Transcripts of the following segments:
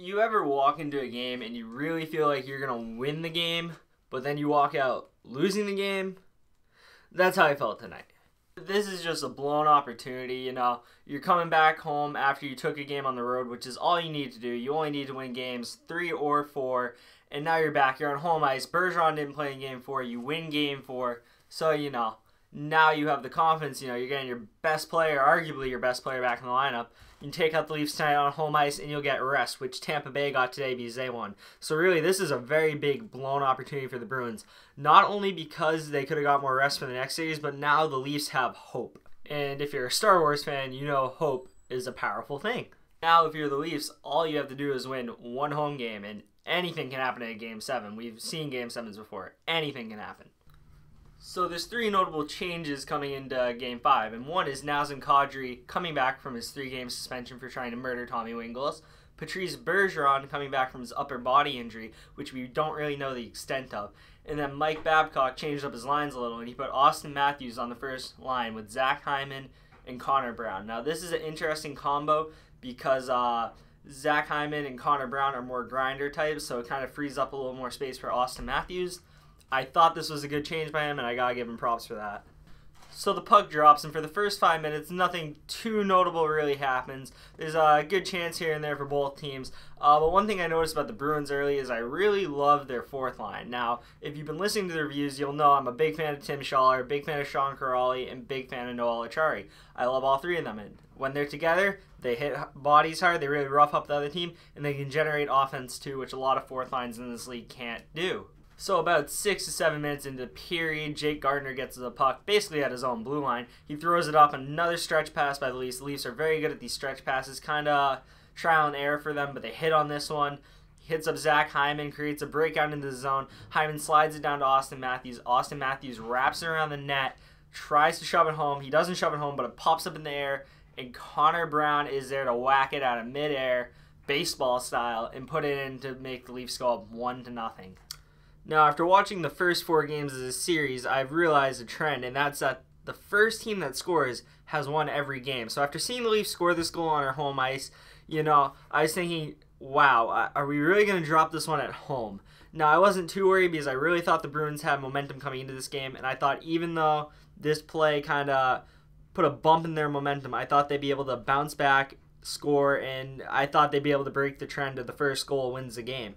You ever walk into a game and you really feel like you're going to win the game, but then you walk out losing the game? That's how I felt tonight. This is just a blown opportunity, you know. You're coming back home after you took a game on the road, which is all you need to do. You only need to win games 3 or 4, and now you're back. You're on home ice. Bergeron didn't play in game 4. You win game 4, so, you know, now you have the confidence. You know, you're getting your best player, arguably your best player, back in the lineup. You can take out the Leafs tonight on home ice, and you'll get rest, which Tampa Bay got today because they won. So really, this is a very big blown opportunity for the Bruins. Not only because they could have got more rest for the next series, but now the Leafs have hope. And if you're a Star Wars fan, you know hope is a powerful thing. Now, if you're the Leafs, all you have to do is win one home game, and anything can happen in Game 7. We've seen Game 7s before. Anything can happen. So there's 3 notable changes coming into Game 5, and one is Nazem Kadri coming back from his 3-game suspension for trying to murder Tommy Wingles, Patrice Bergeron coming back from his upper body injury, which we don't really know the extent of, and then Mike Babcock changed up his lines a little, and he put Austin Matthews on the first line with Zach Hyman and Connor Brown. Now this is an interesting combo because Zach Hyman and Connor Brown are more grinder types, so it kind of frees up a little more space for Austin Matthews. I thought this was a good change by him, and I gotta give him props for that. So the puck drops, and for the first 5 minutes, nothing too notable really happens. There's a good chance here and there for both teams. But one thing I noticed about the Bruins early is I really love their 4th line. Now, if you've been listening to the reviews, you'll know I'm a big fan of Tim Schaller, big fan of Sean Kuraly, and big fan of Noel Acciari. I love all 3 of them, and when they're together, they hit bodies hard, they really rough up the other team, and they can generate offense too, which a lot of 4th lines in this league can't do. So about 6 to 7 minutes into the period, Jake Gardiner gets the puck basically at his own blue line. He throws it up, another stretch pass by the Leafs. The Leafs are very good at these stretch passes, kind of trial and error for them, but they hit on this one. He hits up Zach Hyman, creates a breakout into the zone. Hyman slides it down to Austin Matthews. Austin Matthews wraps it around the net, tries to shove it home. He doesn't shove it home, but it pops up in the air, and Connor Brown is there to whack it out of midair, baseball style, and put it in to make the Leafs go up 1-0. Now, after watching the first 4 games of this series, I've realized a trend, and that's that the first team that scores has won every game. So after seeing the Leafs score this goal on our home ice, you know, I was thinking, wow, are we really going to drop this one at home? Now, I wasn't too worried because I really thought the Bruins had momentum coming into this game, and I thought even though this play kind of put a bump in their momentum, I thought they'd be able to bounce back, score, and I thought they'd be able to break the trend of the first goal wins the game.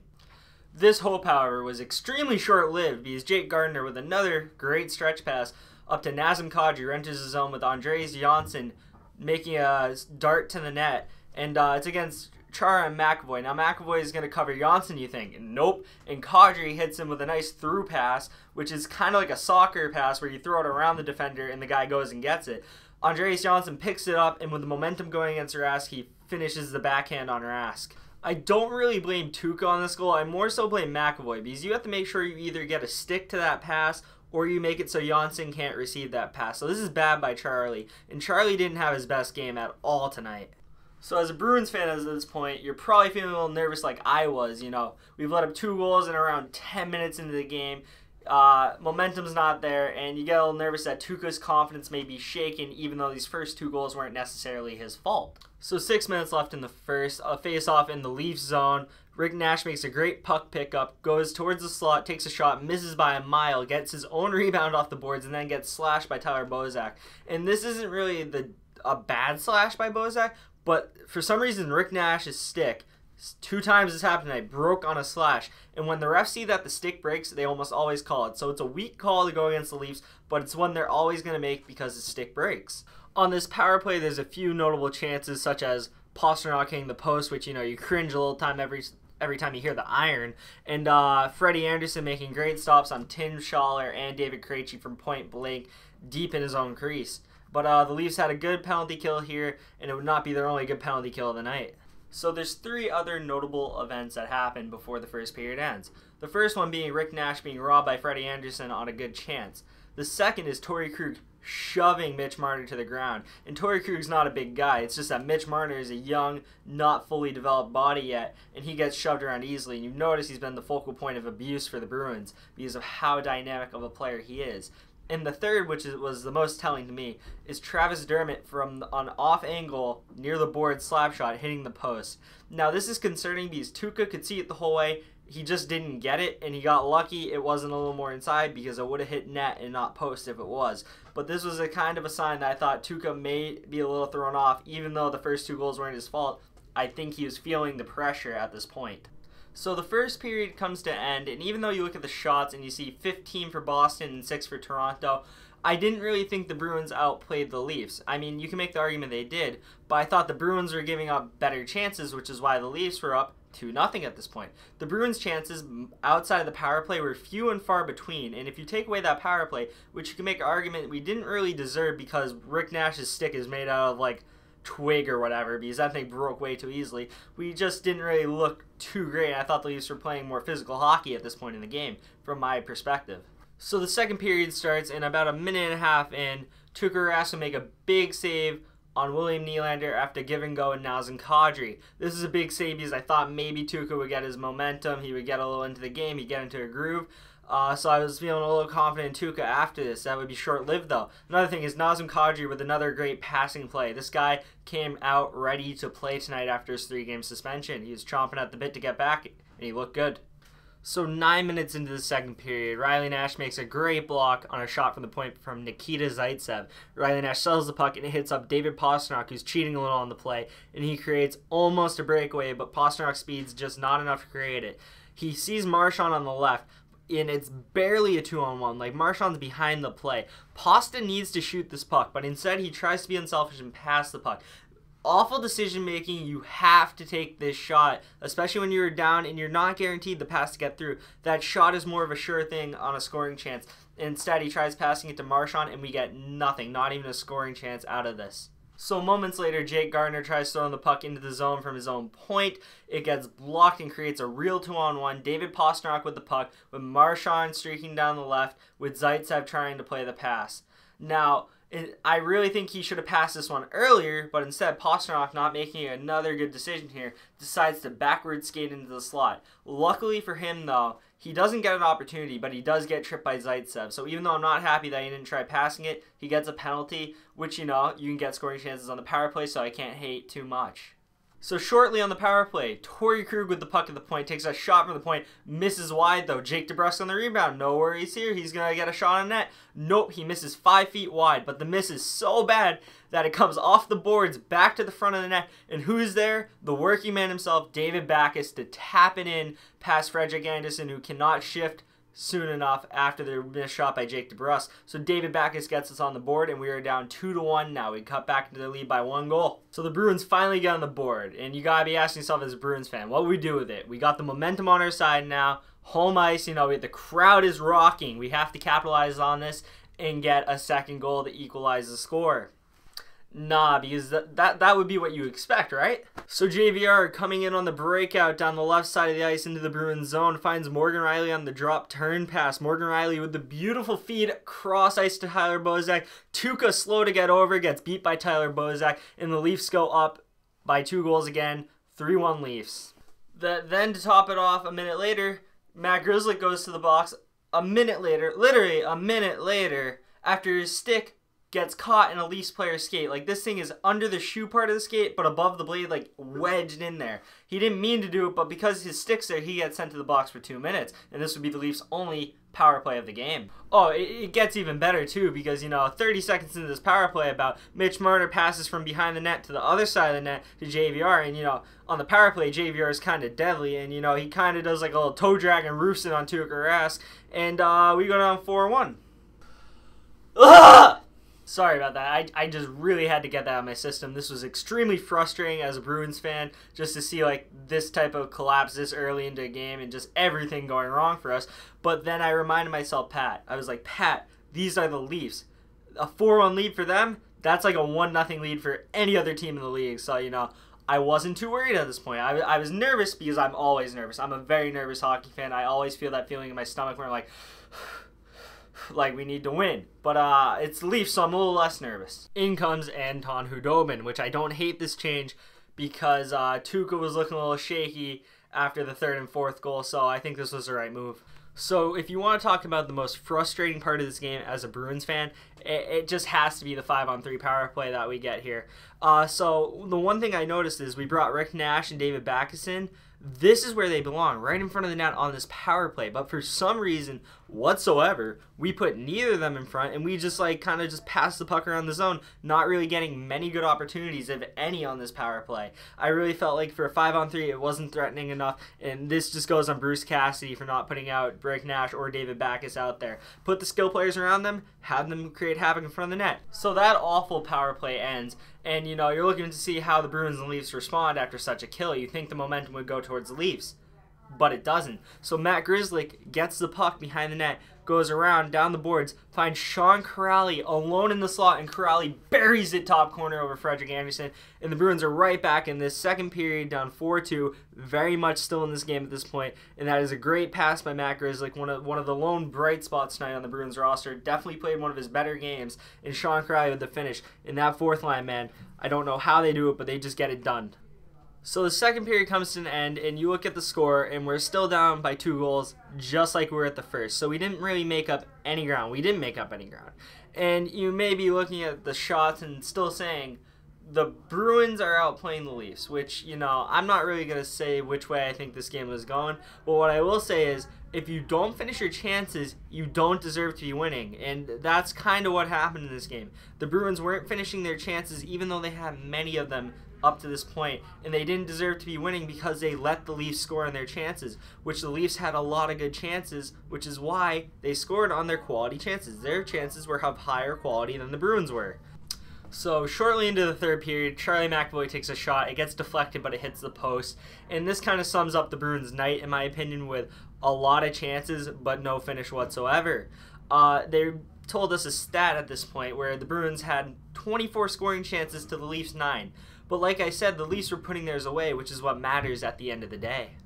This hope, however, was extremely short-lived because Jake Gardiner, with another great stretch pass up to Nazem Kadri, enters the zone with Andreas Johnsson making a dart to the net, and it's against Chara and McAvoy. Now, McAvoy is going to cover Johnsson, you think. Nope. And Kadri hits him with a nice through pass, which is kind of like a soccer pass where you throw it around the defender and the guy goes and gets it. Andreas Johnsson picks it up, and with the momentum going against Rask, he finishes the backhand on Rask. I don't really blame Tuukka on this goal. I more so blame McAvoy because you have to make sure you either get a stick to that pass or you make it so Johnsson can't receive that pass. So this is bad by Charlie, and Charlie didn't have his best game at all tonight. So as a Bruins fan at this point, you're probably feeling a little nervous like I was. You know, we've let up 2 goals in around 10 minutes into the game. Momentum's not there, and you get a little nervous that Tuukka's confidence may be shaken even though these first 2 goals weren't necessarily his fault. So 6 minutes left in the first, a face-off in the Leafs zone. Rick Nash makes a great puck pickup, goes towards the slot, takes a shot, misses by a mile, gets his own rebound off the boards, and then gets slashed by Tyler Bozak. And this isn't really a bad slash by Bozak, but for some reason Rick Nash's stick, 2 times this happened tonight, broke on a slash. And when the refs see that the stick breaks, they almost always call it. So it's a weak call to go against the Leafs, but it's one they're always going to make because the stick breaks. On this power play, there's a few notable chances, such as Pastrnak hitting the post, which, you know, you cringe a little time every time you hear the iron. And Freddie Anderson making great stops on Tim Schaller and David Krejci from point blank deep in his own crease. But the Leafs had a good penalty kill here, and it would not be their only good penalty kill of the night. So there's 3 other notable events that happened before the first period ends. The first one being Rick Nash being robbed by Freddie Anderson on a good chance. The second is Torrey Krug shoving Mitch Marner to the ground. And Torrey Krug's not a big guy. It's just that Mitch Marner is a young, not fully developed body yet, and he gets shoved around easily. And you've noticed he's been the focal point of abuse for the Bruins because of how dynamic of a player he is. And the third, which was the most telling to me, is Travis Dermott from an off angle near the board slap shot hitting the post. Now this is concerning because Tuukka could see it the whole way. He just didn't get it, and he got lucky it wasn't a little more inside because it would have hit net and not post if it was. But this was a kind of a sign that I thought Tuukka may be a little thrown off, even though the first 2 goals weren't his fault. I think he was feeling the pressure at this point. So the first period comes to end, and even though you look at the shots and you see 15 for Boston and 6 for Toronto, I didn't really think the Bruins outplayed the Leafs. I mean, you can make the argument they did, but I thought the Bruins were giving up better chances, which is why the Leafs were up 2-0 at this point. The Bruins' chances outside of the power play were few and far between, and if you take away that power play, which you can make an argument we didn't really deserve because Rick Nash's stick is made out of like twig or whatever, because that thing broke way too easily, we just didn't really look too great. I thought the Leafs were playing more physical hockey at this point in the game, from my perspective. So the second period starts, and about a minute and a half in, Tuukka Rask will make a big save on William Nylander after give and go and Nazem Kadri. This is a big save because I thought maybe Tuukka would get his momentum, he would get a little into the game, he'd get into a groove. So I was feeling a little confident in Tuukka after this. That would be short-lived though. Another thing is Nazem Kadri with another great passing play. This guy came out ready to play tonight after his 3-game suspension. He was chomping at the bit to get back, and he looked good. So 9 minutes into the second period, Riley Nash makes a great block on a shot from the point from Nikita Zaitsev. Riley Nash sells the puck and it hits up David Pastrnak, who's cheating a little on the play, and he creates almost a breakaway, but Pastrnak's speed's just not enough to create it. He sees Marchand on the left, and it's barely a 2-on-1. Like, Marchand's behind the play. Pasta needs to shoot this puck, but instead he tries to be unselfish and pass the puck. Awful decision making. You have to take this shot, especially when you're down and you're not guaranteed the pass to get through. That shot is more of a sure thing on a scoring chance. Instead, he tries passing it to Marchand, and we get nothing, not even a scoring chance out of this. So moments later, Jake Gardiner tries throwing the puck into the zone from his own point. It gets blocked and creates a real 2-on-1. David Pastrnak with the puck, with Marchand streaking down the left, with Zaitsev trying to play the pass. Now, I really think he should have passed this one earlier, but instead Pastrnak, not making another good decision here, decides to backward skate into the slot. Luckily for him, though, he doesn't get an opportunity, but he does get tripped by Zaitsev. So even though I'm not happy that he didn't try passing it, he gets a penalty, which, you know, you can get scoring chances on the power play, so I can't hate too much. So shortly on the power play, Torrey Krug with the puck at the point takes a shot from the point, misses wide though. Jake DeBrusk on the rebound, no worries here, he's going to get a shot on net. Nope, he misses 5 feet wide, but the miss is so bad that it comes off the boards back to the front of the net. And who's there? The working man himself, David Backes, to tap it in past Frederick Anderson, who cannot shift soon enough after the missed shot by Jake DeBrusk. So David Backes gets us on the board, and we are down 2-1 now. We cut back into the lead by 1 goal. So the Bruins finally get on the board, and you gotta be asking yourself as a Bruins fan, what would we do with it? We got the momentum on our side now. Home ice, you know, the crowd is rocking. We have to capitalize on this and get a second goal to equalize the score. Nah, because that would be what you expect, right? So JVR coming in on the breakout down the left side of the ice into the Bruins zone, finds Morgan Rielly on the drop turn pass. Morgan Rielly with the beautiful feed cross ice to Tyler Bozak. Tuukka slow to get over, gets beat by Tyler Bozak, and the Leafs go up by 2 goals again, 3-1 Leafs. Then to top it off, a minute later, Matt Grzelcyk goes to the box. A minute later, literally a minute later, after his stick gets caught in a Leafs player's skate. Like, this thing is under the shoe part of the skate, but above the blade, like, wedged in there. He didn't mean to do it, but because his stick's there, he gets sent to the box for 2 minutes, and this would be the Leafs' only power play of the game. Oh, it gets even better, too, because, you know, 30 seconds into this power play, about Mitch Marner passes from behind the net to the other side of the net to JVR, and, you know, on the power play, JVR is kind of deadly, and, you know, he kind of does, like, a little toe drag and roofs it on Tuukka Rask, and we go down 4-1. Ugh! Sorry about that. I just really had to get that out of my system. This was extremely frustrating as a Bruins fan, just to see like this type of collapse this early into a game and just everything going wrong for us. But then I reminded myself, Pat, I was like, Pat, these are the Leafs. A 4-1 lead for them, that's like a 1-0 lead for any other team in the league. So, you know, I wasn't too worried at this point. I was nervous because I'm always nervous. I'm a very nervous hockey fan. I always feel that feeling in my stomach where I'm like we need to win. But it's Leafs, so I'm a little less nervous. In comes Anton Khudobin, which I don't hate this change because Tuukka was looking a little shaky after the 3rd and 4th goal, so I think this was the right move. So if you want to talk about the most frustrating part of this game as a Bruins fan, it just has to be the 5-on-3 power play that we get here. So the one thing I noticed is we brought Rick Nash and David Backes in. This is where they belong, right in front of the net on this power play. But for some reason whatsoever, we put neither of them in front, and we just kind of just pass the puck around the zone, not really getting many good opportunities, if any, on this power play. I really felt like for a 5-on-3, it wasn't threatening enough, and this just goes on Bruce Cassidy for not putting out Rick Nash or David Backes out there. Put the skill players around them, have them create havoc in front of the net. So that awful power play ends, and you're looking to see how the Bruins and Leafs respond after such a kill. You think the momentum would go towards the Leafs, but it doesn't. So Matt Grzelcyk gets the puck behind the net, goes around down the boards, finds Sean Kuraly alone in the slot, and Kuraly buries it top corner over Frederik Andersen, and the Bruins are right back in this second period, down 4-2, very much still in this game at this point, and that is a great pass by Matt Grzelcyk, one of the lone bright spots tonight on the Bruins roster. Definitely played one of his better games, and Sean Kuraly with the finish. In that fourth line, man, I don't know how they do it, but they just get it done. So the second period comes to an end, and you look at the score, and we're still down by 2 goals, just like we were at the first. So we didn't really make up any ground. We didn't make up any ground. And you may be looking at the shots and still saying, the Bruins are outplaying the Leafs, which, I'm not really going to say which way I think this game was going. But what I will say is, if you don't finish your chances, you don't deserve to be winning. And that's kind of what happened in this game. The Bruins weren't finishing their chances, even though they had many of them up to this point, and they didn't deserve to be winning because they let the Leafs score on their chances, which the Leafs had a lot of good chances, which is why they scored on their quality chances. Their chances were of higher quality than the Bruins were. So shortly into the third period, Charlie McAvoy takes a shot. It gets deflected, but it hits the post. And this kind of sums up the Bruins' night, in my opinion, with a lot of chances, but no finish whatsoever. They told us a stat at this point where the Bruins had 24 scoring chances to the Leafs' 9. But like I said, the Leafs were putting theirs away, which is what matters at the end of the day.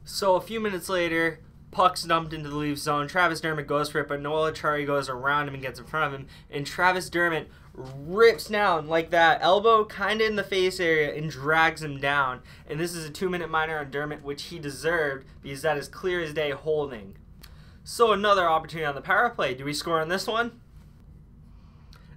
So a few minutes later, puck's dumped into the Leafs zone. Travis Dermott goes for it, but Noel Acciari goes around him and gets in front of him. And Travis Dermott rips down like that, elbow kind of in the face area, and drags him down. And this is a 2-minute minor on Dermott, which he deserved because that is clear as day holding. So another opportunity on the power play. Do we score on this one?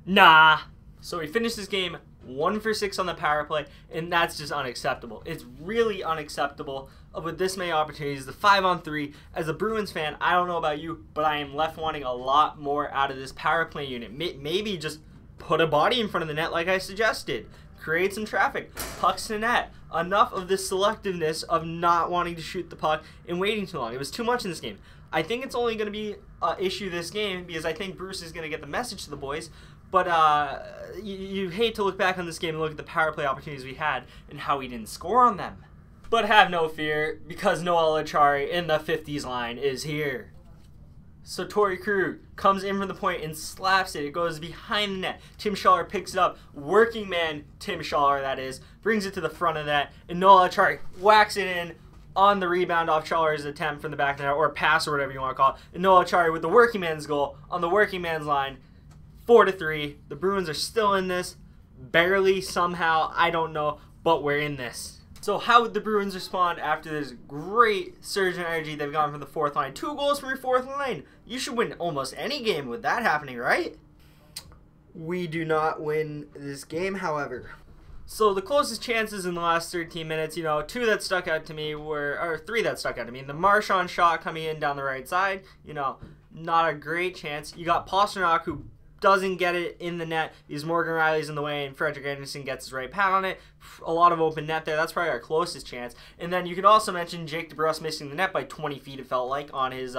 Nah. So we finish this game 1 for 6 on the power play, and that's just unacceptable. It's really unacceptable with this many opportunities. The 5-on-3, as a Bruins fan, I don't know about you, but I am left wanting a lot more out of this power play unit. Maybe just put a body in front of the net like I suggested. Create some traffic. Pucks to net. Enough of this selectiveness of not wanting to shoot the puck and waiting too long. It was too much in this game. I think it's only going to be an issue this game because I think Bruce is going to get the message to the boys. But you hate to look back on this game and look at the power play opportunities we had and how we didn't score on them. But have no fear, because Noel Acciari in the 50s line is here. So Torrey Krug comes in from the point and slaps it. It goes behind the net. Tim Schaller picks it up. Working man Tim Schaller, that is, brings it to the front of the net. And Noel Acciari whacks it in on the rebound off Schaller's attempt from the back of the net, or pass, or whatever you want to call it. And Noel Acciari with the working man's goal on the working man's line. 4-3. The Bruins are still in this. Barely, somehow, I don't know, but we're in this. So how would the Bruins respond after this great surge in energy they've gotten from the fourth line? 2 goals from your fourth line. You should win almost any game with that happening, right? We do not win this game, however. So the closest chances in the last 13 minutes, 2 that stuck out to me or 3 that stuck out to me. The Marchand shot coming in down the right side, not a great chance. You got Pasternak, who doesn't get it in the net because Morgan Riley's in the way and Frederik Andersen gets his right pad on it. A lot of open net there. That's probably our closest chance. And then you could also mention Jake DeBrusk missing the net by 20 feet, it felt like, on his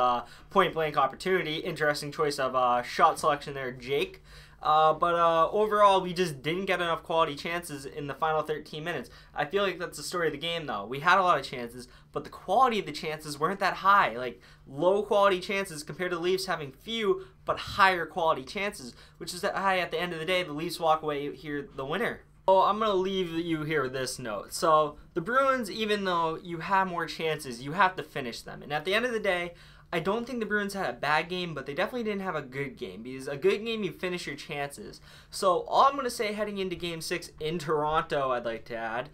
point-blank opportunity. Interesting choice of shot selection there, Jake. But overall, we just didn't get enough quality chances in the final 13 minutes. I feel like that's the story of the game, though. We had a lot of chances, but the quality of the chances weren't that high. Like, low quality chances compared to the Leafs having few, but higher quality chances, which is that at the end of the day, the Leafs walk away here the winner. So I'm going to leave you here with this note. So the Bruins, even though you have more chances, you have to finish them. And at the end of the day, I don't think the Bruins had a bad game, but they definitely didn't have a good game. Because a good game, you finish your chances. So all I'm going to say heading into Game 6 in Toronto, I'd like to add,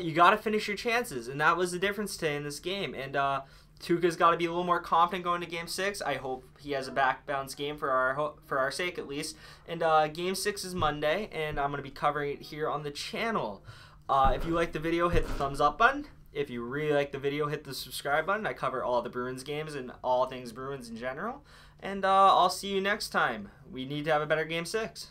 you got to finish your chances. And that was the difference today in this game. And Tuukka's got to be a little more confident going to Game 6. I hope he has a back bounce game for our sake at least. And Game 6 is Monday, and I'm going to be covering it here on the channel. If you like the video, hit the thumbs up button. If you really like the video, hit the subscribe button. I cover all the Bruins games and all things Bruins in general. And I'll see you next time. We need to have a better Game 6.